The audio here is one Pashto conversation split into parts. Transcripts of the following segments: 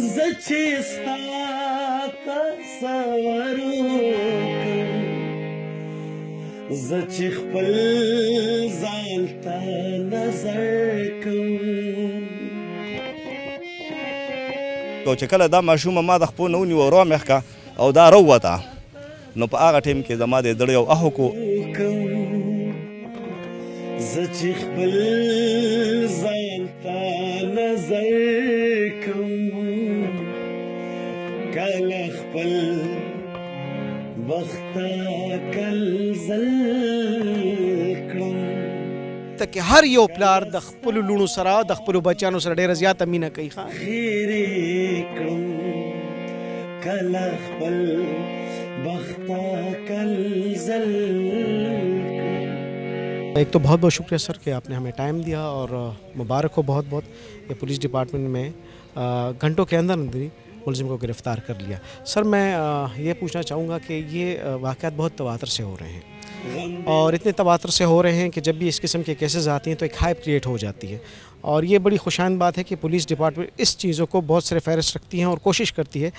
زچې ستا تصور وکړم زه چې خپل ځان ته نظر کوم او چې کله دا ماشومه ما د خپو نه ونیوه ورو مې ښکه او دا راووته نو په هغه ټیم کې زما د زړه یو اهو کو زه چې خپل ځان ته نظر کوم کله خپل بخت کل زل کړم ته کې هر یو پلار د خپلو لوڼو سره د خپلو بچیانو سره ډېره زیاته مینه کوي خیرې کړم کله خپل بخت کل زل ایک تو بہت بہت شکریہ سر کہ آپ نے ہمیں ٹائم دیا اور مبارک ہو بہت بہت یہ پولیس ڈپارٹمنٹ میں گھنٹوں کے اندر اندر ملزم کو گرفتار کر لیا. سر میں یہ پوچھنا چاہوں گا کہ یہ واقعات بہت تواتر سے ہو رہے ہیں اور اتنے تواتر سے ہو رہے ہیں کہ جب بھی اس قسم کے کیسز آتی ہیں تو ایک ہائپ کریٹ ہو جاتی ہے اور یہ بڑی خوشائند بات ہے کہ پولیس ڈپارٹمنٹ اس چیزوں کو بہت سارے فہرست رکھتی ہیں اور کوشش کرتی ہے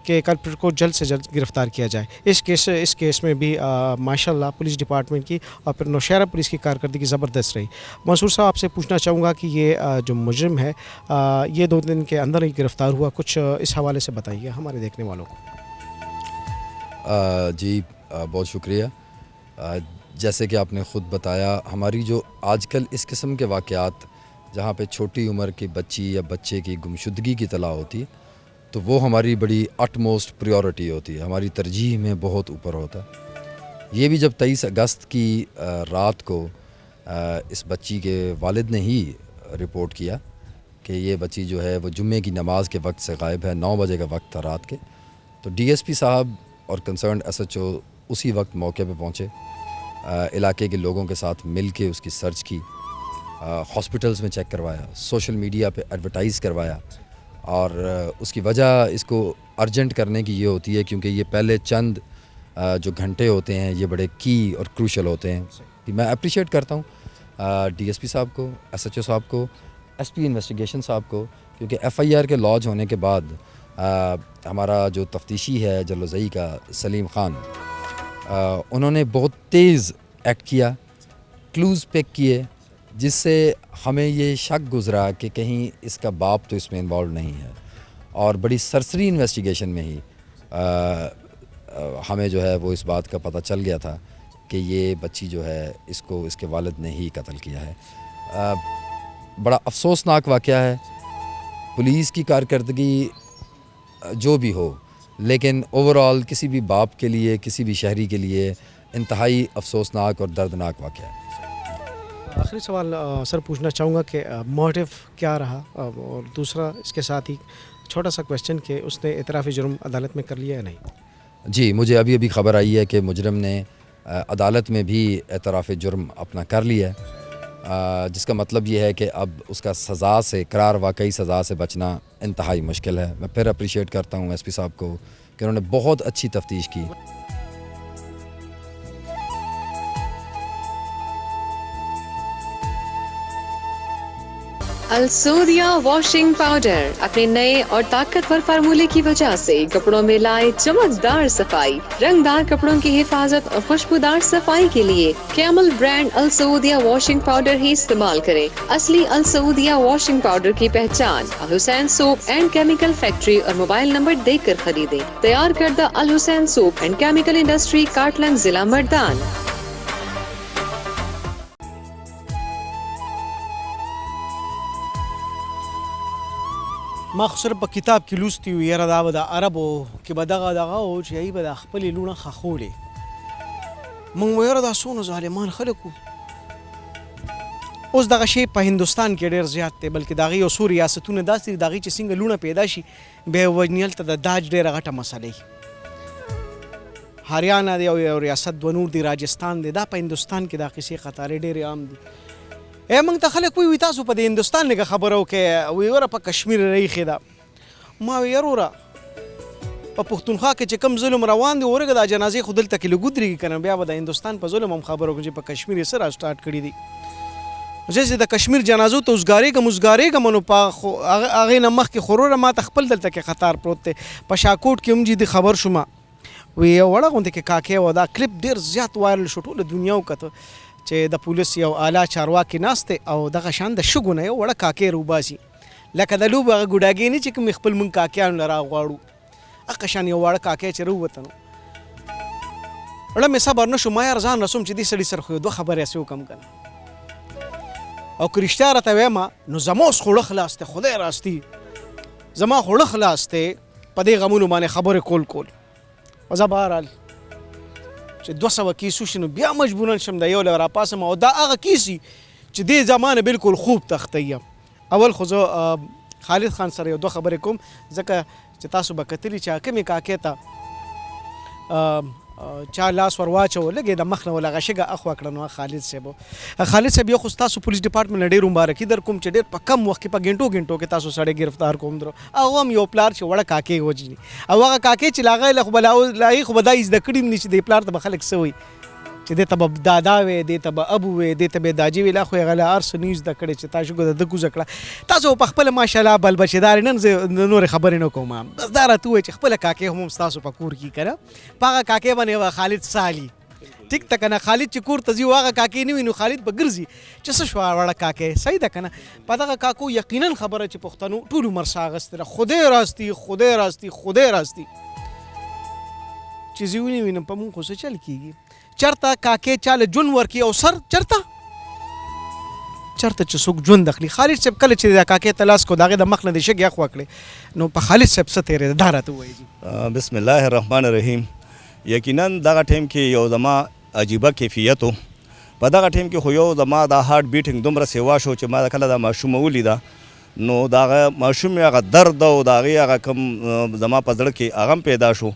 کہ کلپریٹ کو جلد سے جلد گرفتار کیا جائے. اس کیس میں بھی ماشاءاللہ پولیس ڈپارٹمنٹ کی اور پھر نوشہرہ پولیس کی کارکردگی زبردست رہی. منصور صاحب آپ سے پوچھنا چاہوں گا کہ یہ جو مجرم ہے یہ 2 دن کے اندر ہی گرفتار ہوا, کچھ اس حوالے سے بتائیے ہمارے دیکھنے والوں کو. جی بہت شکریہ. جیسے کہ آپ نے خود بتایا, ہماری جو آج کل اس قسم کے واقعات جہاں پہ چھوٹی عمر کی بچی یا بچے کی گمشدگی کی اطلاع ہوتی ہے تو وہ ہماری بڑی اٹ موسٹ پریورٹی ہوتی ہے, ہماری ترجیح میں بہت اوپر ہوتا ہے. یہ بھی جب 23 اگست کی رات کو اس بچی کے والد نے ہی رپورٹ کیا کہ یہ بچی جو ہے وہ جمعے کی نماز کے وقت سے غائب ہے, 9 بجے کا وقت تھا رات کے, تو ڈی ایس پی صاحب اور کنسرنڈ ایس ایچ او اسی وقت موقع پہ پہنچے, علاقے کے لوگوں کے ساتھ مل کے اس کی سرچ کی, ہاسپٹلز میں چیک کروایا, سوشل میڈیا پہ ایڈورٹائز کروایا. اور اس کی وجہ اس کو ارجنٹ کرنے کی یہ ہوتی ہے کیونکہ یہ پہلے چند جو گھنٹے ہوتے ہیں یہ بڑے کی اور کروشل ہوتے ہیں. میں اپریشیٹ کرتا ہوں ڈی ایس پی صاحب کو, ایس ایچ او صاحب کو, ایس پی انویسٹیگیشن صاحب کو, کیونکہ ایف آئی آر کے لانچ ہونے کے بعد ہمارا جو تفتیشی ہے جلوزئی کا سلیم خان, انہوں نے بہت تیز ایکٹ کیا, کلوز پک کیے, جس سے ہمیں یہ شک گزرا کہ کہیں اس کا باپ تو اس میں انوالو نہیں ہے. اور بڑی سرسری انویسٹیگیشن میں ہی ہمیں جو ہے وہ اس بات کا پتہ چل گیا تھا کہ یہ بچی جو ہے اس کو اس کے والد نے ہی قتل کیا ہے. بڑا افسوسناک واقعہ ہے. پولیس کی کارکردگی جو بھی ہو, لیکن اوورآل کسی بھی باپ کے لیے, کسی بھی شہری کے لیے انتہائی افسوسناک اور دردناک واقعہ ہے. آخری سوال سر پوچھنا چاہوں گا کہ موٹیو کیا رہا, اور دوسرا اس کے ساتھ ہی چھوٹا سا کویسچن کہ اس نے اعتراف جرم عدالت میں کر لیا یا نہیں؟ جی مجھے ابھی خبر آئی ہے کہ مجرم نے عدالت میں بھی اعتراف جرم اپنا کر لیا ہے, جس کا مطلب یہ ہے کہ اب اس کا سزا سے, قرار واقعی سزا سے بچنا انتہائی مشکل ہے. میں پھر اپریشیٹ کرتا ہوں ایس پی صاحب کو کہ انہوں نے بہت اچھی تفتیش کی. السودیا واشنگ پاؤڈر اپنے نئے اور طاقتور فارمولے کی وجہ سے کپڑوں میں لائے چمکدار صفائی, رنگدار کپڑوں کی حفاظت اور خوشبودار صفائی کے لیے کیمل برانڈ السودیا واشنگ پاؤڈر ہی استعمال کریں. اصلی السودیا واشنگ پاؤڈر کی پہچان الحسین سوپ اینڈ کیمیکل فیکٹری اور موبائل نمبر دیکھ کر خریدیں. تیار کردہ الحسین سوپ اینڈ کیمیکل انڈسٹری, کاٹلنگ, ضلع مردان. ما خو صرف په کتاب کې لوستي وو یاره دا به د عربو کې به دغه و چې هغوی به د خپلې لوڼه خښولې. موږ وایو یاره دا څونه ظالمان خلک وو. اوس دغه شی په هندوستان کې ډېر زیات دی, بلکې د هغې یو څو ریاستونه داسې دي د هغې چې څنګه لوڼه پیدا شي بیا یې وژني. هلته د داج ډېره غټه مسله وي. هریانه دی او یو ریاست دوه نور دی, راجستان دی, دا په هندوستان کې دا قصې قطارې ډېرې عام دي. موږ ته خلک وایي تاسو په د هندوستان لږه خبره وکړئ, وایي وره په کشمیر ریښې ده. ما وایي یاره وره په پښتونخوا کې چې کوم ظلم روان دی ورګه دا جنازې خو دلته کې لږ ودرېږي که نه, بیا به د هندوستان په ظلم هم خبره وکړو چې په کشمیر یې څه را سټارټ کړي دي. زه د کشمیر جنازو ته اوسګارېږم نو په هغې نه مخکې خروره ما ته خپل دلته کې خطار پروت دی په شاکوټ کې هم جدي خبر شوم وی یو وړه غوندې کې کاکې و دا کلیپ ډېر زیات وایرل شو ټوله دنیا وکته چې د پولیس یو اعلی چارواکي ناست دی او دغه شان د شګو نه یو وړه کاکې روباسي لکه د لوبو هغه ګوډاګې نه چې کوم خپل مونږ کاکیانو له راغواړو هغه شان یو وړه کاکې چې راووته نو وړه مې صبر نه شو ما یار ځان رسوم چې دې سړي سره خو یو دوه خبرې هسې وکړم که نه او که رښتیا راته وایم نو زما اوس خوړه خلاص دی خدای راستي زما خوړه خلاص دی په دې غمونو باندې خبرې کول او زه بهرحال چې 200 کیسو شي نو بیا مجبورن شم د یو له راپاسم او دا هغه کیسي چې دې زمانه بالکل خوب تختیم اول خو زه خالد خان سره یو دوه خبرې کوم ځکه چې تاسو به کتلي چې کومې کاکې ته چا لاس ور واچو لګې د مخ نه ولغه شګه اخوا کړه نو خالد صاحب یو خو تاسو پولیس ډپارټمنټ نه ډېر مبارکي در کوم چې ډېر په کم وخت کې په ګنټو کې تاسو سړی ګرفتار کوم درو هغه هم یو پلار چې وړه کاکې وجني او هغه کاکې چې لاغه له خو بلاغي خو به دا زده کړي نه چې د پلار ته به خلک څه وایي چې دې ته به دادا وې دې ته به ابو وې دې ته به داجي وې لا خو یې هغه له هر څه نه زده کړی چې تاسو د کوزه کړه تاسو په خپله ماشاءالله بل بچېدار نن زه نورې خبرې نه کوم بس دا راته ووایي چې خپله کاکې هم ستاسو په کور کې که نه په هغه کاکې باندې خالد سالي ټیک ته که نه خالد چې کور ته ځي هغه کاکې نه وي نو خالد به ګرځي چې څه شوه وړه کاکې صحیح ده که نه په دغه کاکو یقینا خبره چې پښتنو ټول عمر ساه اخیستې ده خدای راستي چې زه ونې وینم په مونږ خو څه چل کېږي چرته کاکې چاله جون ورکي او سر چرته چې څوک ژوند اخلي خالد صاحب کله چې د کاکې ته لاس کو د هغې د مخ نه د شګې اخوا کړې نو په خالد صاحب څه تېرېده دا راته ووایي بسم الله الرحمن الرحیم یقینا دغه ټایم کې یو زما عجیبه کیفیت و په دغه ټایم کې خو یو زما دا هارټ بیټینګ دومره سیوا شو چې ما کله دا ماشومه ولیده نو د هغه ماشوم هغه درد او د هغې هغه کوم زما په زړه کې هغه هم پیدا شو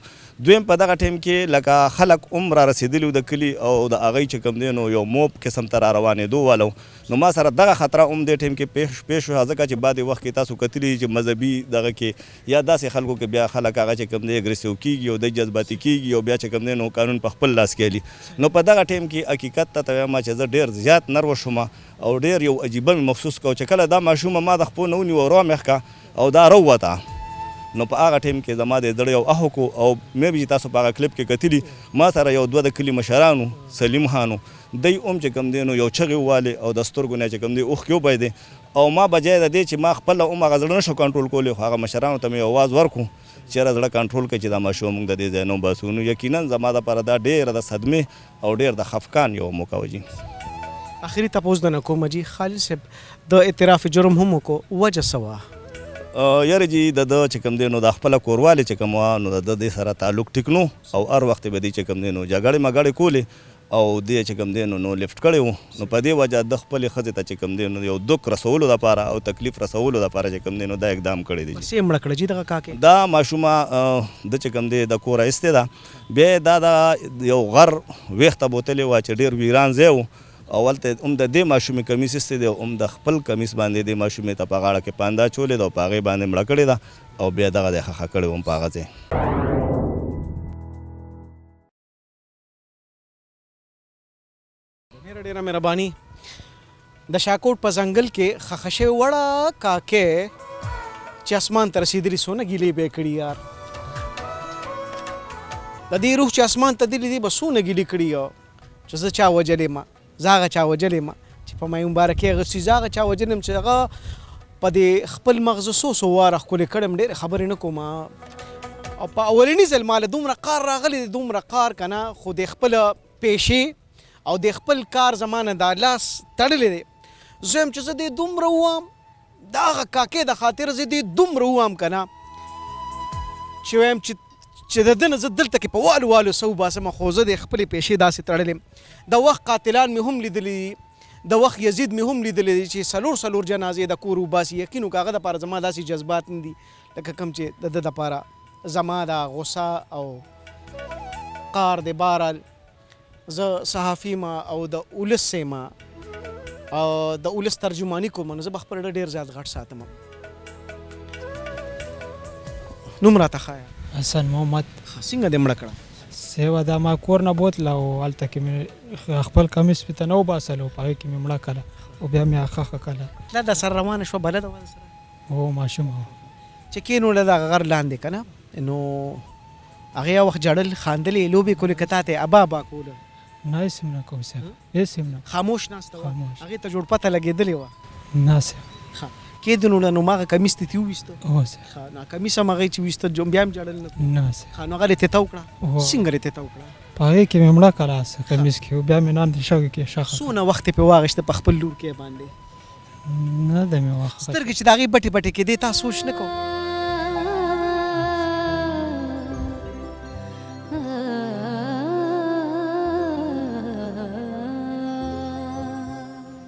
دویم په دغه ټایم کې لکه خلک را رسېدلي د کلي او د هغوی چې کوم دی نو یو موب قسم ته را روانېدو والو نو ما سره دغه خطره هم دې ټایم کې پیش شو ځکه چې بعد وخت کې تاسو کتلي چې مذهبي دغه کې یا داسې خلکو کې بیا خلک هغه چې کوم دی اګریسیو کېږي او د جذباتي کېږي او بیا چې کوم دی نو قانون په خپل لاس کې علي نو په دغه ټایم کې حقیقت ته وایم چې زه ډېر زیات نروه شوم او ډېر یو عجیبه مې محسوس کړو چې کله دا ماشومه ما د خپو نه ونیو او رامېخ کړه او دا راووته نو په هغه ټایم کې زما د زړه یو اخ کو او مې چې تاسو په هغه کلیپ کې کتلي ما سره یو دوه د کلي مشرانو سلیم خانو دی هم چې کوم دی نو یو چغې ووالې او د سترګو نه چې کوم دی اوښکې وبهېدې او ما بجای د دې چې ما خپله هم هغه زړه نشو کنټرول کولی خو هغه مشرانو ته مې آواز ورکړو چېرې زړه کنټرول کړي چې دا ماشوم موږ د دې ځای نه وباسو نو یقینا زما دپاره دا ډېره د صدمې او ډېر د خفقان یو موقع وه جي آخري تپوس درنه کوم جي خالد صاحب د اعتراف جرم هم وکړو وجه څه وه یاره جی د چې کوم دی نو د خپله کوروالی چې کوم وه نو د دې سره تعلق ټیک نو او هر وخت به دې چې کوم دی نو جګړې مګړې کولې او دې چې کوم دی نو لفټ کړی و نو په دې وجه د خپلې ښځې ته چې کوم دی نو یو دک رسولو دپاره او تکلیف رسولو دپاره چې کوم دی نو دا اقدام کړی دی څه یې مړه کړه جي دغه کاکې دا ماشومه د چې کوم دی د کوره ایستې ده بیا دا د یو غر ویښته بوتلې وه چې ډېر ویران ځای و او هلته هم د دې ماشومې کمیس ایستی دی او هم د خپل کمیس باندې دې ماشومې ته په غاړه کې پاندا چولې ده او په هغې باندې مړه کړې ده او بیا دغه دی خښه کړې وم په هغه ځای ډېره مهرباني د شاکوټ په ځنګل کې خښه شوې وړه کاکې چې اسمان ته رسېدلي څونه ګیلې به یې کړي یار د دې روح چې اسمان ته دلي دی به څونه ګیلې کړي چې زه چا وجلې ما زه هغه چا وجلې ما چې په مای مبارکۍ اخېستي زه هغه چا وجلم چې هغه په دې خپل مغزه څو واره ښکلې کړم ډېرې خبرې نه کوم او په اولني ځل ما له دومره قار راغلی دی دومره قار که نه خو د خپله پیشې او د خپل کار زما نه دا لاس تړلی دی زه یم چې زه دې دومره ووام د هغه کاکې د خاطر زه دې دومره ووام که نه چې وایم چې د ده نه زه دلته کې په والو څه وباسم خو زه د خپلې پیشې داسې تړلې د وخت قاتلان مې هم لیدلي د وخت یزید مې هم لیدلی دی چې څلور جنازې د کور وباسي یقین وکړه هغه دپاره زما داسې جذبات نه دي لکه کوم چې د ده دپاره زما دا غصه او قار دی بهرحال زه صحافي ما او د ولس ما او د ولس ترجماني کوم نو زه به خپل ډېر زیات غټ ساتم نوم راته ښایه حسن محمد څنګه دې مړه کړه سیوا دا ما کور نه بوتله او هلته کې مې خپل کمیس پې ته نه وباسلو په هغې کې مې مړه کړه او بیا مې ښخه کړه دا د سر روانه شوه بلده وه سره هو ماشومه وه چې کېنوله د هغه غر لاندې که نه نو هغې یو وخت ژړل خاندلې لوبې کولې که تا ته ابا ابا کوله نه هېڅ هم نه کوم صاحب هېڅ هم نه خاموش ناسته وه خاموش. هغې ته جوړ پته لګېدلې وه نه صاحب کېدنوله نو ما هغه کمیس دې تې وویسته هو صاحب نو کمیس هم هغې چې ویسته بیا هم ژړل نه نه صاحب نو هغه دې تېته وکړه هو. څنګه دې تېته وکړه په هغې کې مې مړه کړه کمیس کې او بیا مې لاندې شګو کې ښخه څونه وخت یې پې واغېسته په خپل لور کې باندې نه ده مې واخه سترګې چې د هغې بټې بټې کېدې تا سوچ نه کوو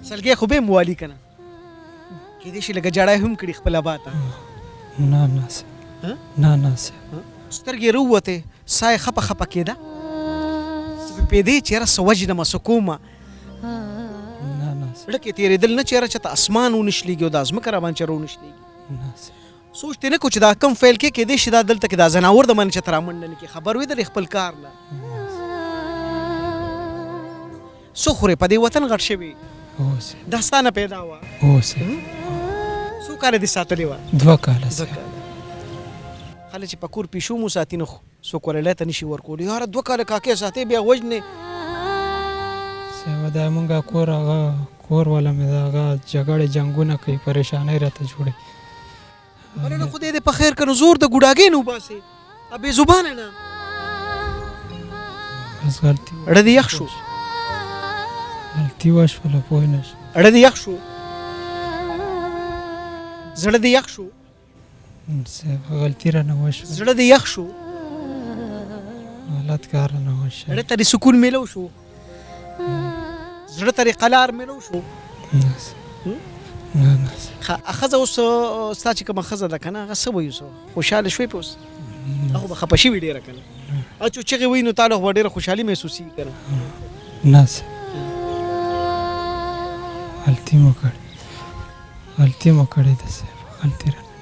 سلګۍ خو به یې موالي که نه کېدای شي لږه جړی هم کړي خپل ابا ته نه نه صاحب نه نه صاحب سترګې یې راووتې ساه یې خپه خپه کېده پېدې چې یاره څه وجنمه څه کومه نه نه صاحب زړه کې تېرېدل نه چې یاره چېرته اسمان ونشلېږي او دا ځمکه راباندې چېرې ونشلېږي نه صاحب سوچ دې نه کو چې دا کم فیل کې کېدای شي دا دلته کې دا ځناور د باندې چېرته رامنډه نه کړي خبر وې درې خپل کار له څه خورې په دې وطن غټ شوي هو صاحب دا ستا نه پیدا وه هو صاحب څو کاله دې ساتلې وه 2 کاله صاحب خلک چې په کور پیشو مو ساتي نو څوک ورلی ته نشي ورکولی یاره 2 کاله کاکې ساتې بیا وژنې صاحب دا مونږ کور هغه کور والا مې د هغه جګړې جنګونه کوي پریشانۍ راته جوړوي بله نو خدای دې په خیر که نو زور د ګوډاګۍ نه وباسې بې زبانه نه بس غلطي اړه دې یخ شو غلطي وشوله پوه نه شو اړه دې یخ شو زړه دې یخ شو صاحب غلطي رانه وشوه زړه دې یخ شو غلط کار رانه وشوه اړه ته دې سکون میلو شو زړه ته دې قلار میلو شو نه صاحب نه نه صاحب ښځه اوس ستا چې کومه ښځه ده که نه هغه څه وایي اوس خوشحاله شوې پې اوس هغه به خفه شوي ډېره که نه هغه چې چغې وایي نو تا له خو به ډېره خوشحالي محسوسېږي که نه نه صاحب غلطي مو کړې ده صاحب غلطي رانه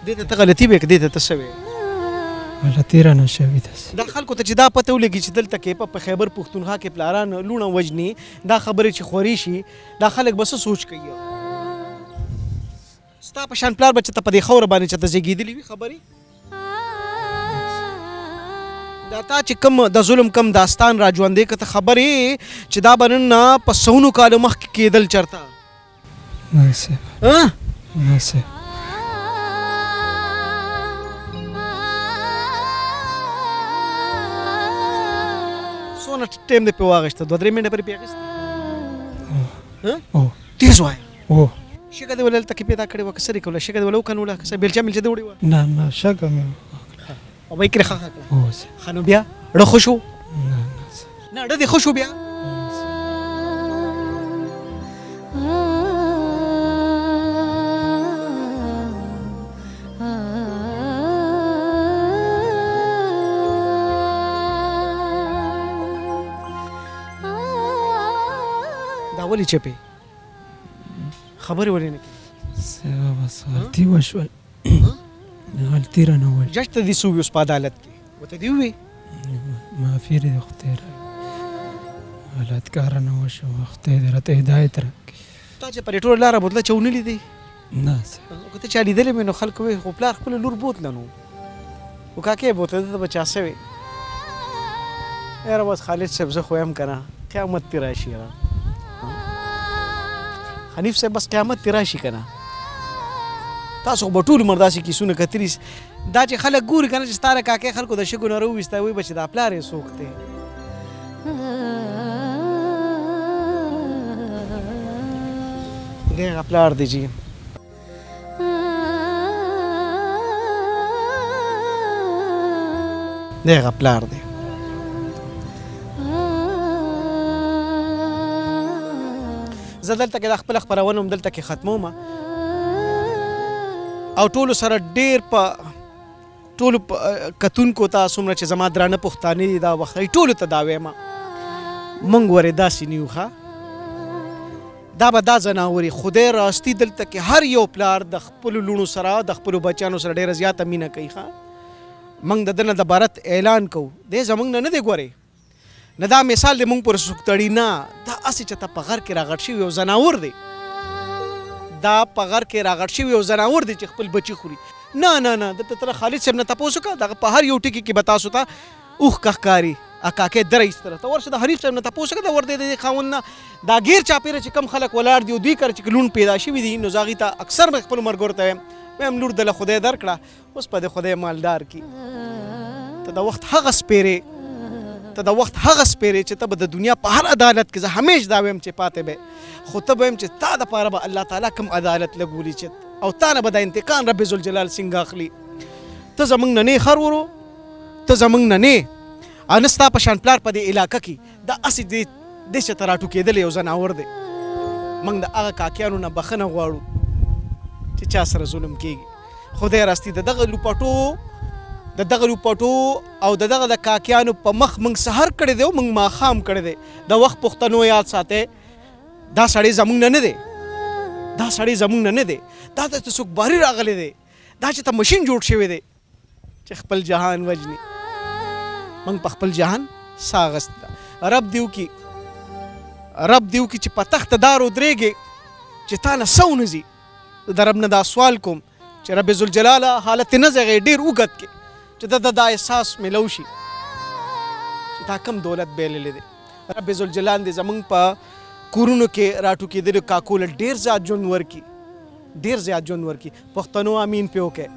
دې ته ته غلطي وې که دې ته ته څه وې غلطي رانه شوې ده دا خلکو ته چې دا پته ولګي چې دلته کې په خیبر پښتونخوا کې پلاران لوڼه وژني دا خبرې چې خوري شي دا خلک به څه سوچ کوي ستا په شان پلار به چې ته په دې خوره باندې چې ته زېږېدلي وي خبرې دا تا چې کم د ظلم کم داستان را ژوندې که ته خبرې چې دا به نن په سونو کالو مخکې کېدل چېرته نه صاحب نه صاحب څونه ټایم دې پې واغېسته 2-3 منټه پرې پې اخېستې او تیز وایه او شګه دې ولې هلته کې پیدا کړې وه که څه دې کوله شګه دې ولې وکنوله که څه بیلچه میلچه دې وړې وه نه نه شګه مې او به یې کرې ښخه کړه او صاحب ښه نو بیا اړه ښه شو نه نه صاحب نه اړه دې ښه شو بیا دا ولې چپې خبرې ولې نه کوې صاحب بس غلطي وشول غلطي رانه وشول جج ته دې څه ووي اوس په عدالت کې ورته دې ووې معافي دې خدای راکړي غلط کار رانه وشو خدای دې راته هدایت راکړي تا چې پرې ټوله لاره بوتله چا ونه لیدې نه صاحب که ته چا لیدلې مې نو خلک وایي خو پلار خپله لور بوتله نو خو کاکې یې بوتله ده ته به چا څه وې یاره بس خالد صاحب زه خو یم که نه قیامت دې راشي یاره حنیف صاحب بس قیامت دې راشي که نه تاسو خو به ټول عمر داسې کیسونه کتلي دا چې خلک ګوري که نه چې ستا د کاکې خلکو د شګو نه راوویستی وایي به چې دا پلار یې څوک دی دی هغه پلار دی چې دی هغه پلار دی زه دلته کې دا خپله خپرونه هم دلته کې ختموم او ټولو سره ډېر په ټولو کتونکو ته څومره چې زما درانه پښتانه دي دا وخت ټولو ته دا وایم موږ ورې داسې نه یو ښه دا به دا ځناورې خدای راستي دلته کې هر یو پلار د خپلو لوڼو سره د خپلو بچیانو سره ډېره زیاته مینه کوي ښه موږ د دنه د بارت اعلان کوو دی زموږ نه دی ګورې نه دا مثال دی موږ پر څوک تړي نه دا هسې چې ته په غر کې راغټ شوي یو ځناور دی دا په غر کې راغټ شوي یو ځناور دی چې خپل بچي خوري نه نه نه دلته تر خالد صاحب نه تپوس وکړه دغه په هر یو ټکي کې به تاسو ته اوښ ښکاري کاکې دره ایستله ته ورشه د حریف صاحب نه تپوس وکړه د ور د خاوند نه دا ګیر چاپېره چې کم خلک ولاړ دي او دوی کره چې لون پیدا شوي دي نو زه هغې ته اکثر مې خپلو ملګرو ته وایم لور دله خدای درکړه اوس په دې خدای مالدار کړي ته د وخت هغه سپېرې چې ته به د دنیا په هر عدالت کې زه همیش دا ویم چې پاتې به خو ته به ویم چې تا دپاره به الله تعالی کوم عدالت لګولي چې او تا نه به دا انتقام رب ذوالجلال څنګه اخلي ته زموږ نه نه خر ورو ته زموږ نه نه ان ستا په شان پلار په دې علاقه کې دا اسې دې چې ته راټوکېدلی یو ځناور دی موږ د هغه کاکیانو نه بخښنه غواړو چې چا سره ظلم کېږي خدای راستي د دغه لوپټو او د دغه د کاکیانو په مخ موږ سحر کړی دی او موږ ماښام کړی دی د وخت پښتنو یاد ساتئ دا سړی زموږ نه دی دا ته څوک باري راغلی دی دا چې ته مشین جوړ شوی دی چې خپل جهان وجني موږ په خپل جهان ساه اخیستې ده رب دې وکړي چې په تخته دار ودرېږې چې تا نه څه ونه ځي د رب نه دا سوال کوم چې رب ذوالجلاله حالت یې نه ځغی ډېر اوږد کې چې دا احساس میلو شي چې دا کم دولت بایللی دی رب ذوالجلال دې زموږ په کورونو کې راټوکېدلو کاکو له ډېر زیات ژوند ورکړي پښتنو امین پې وکړئ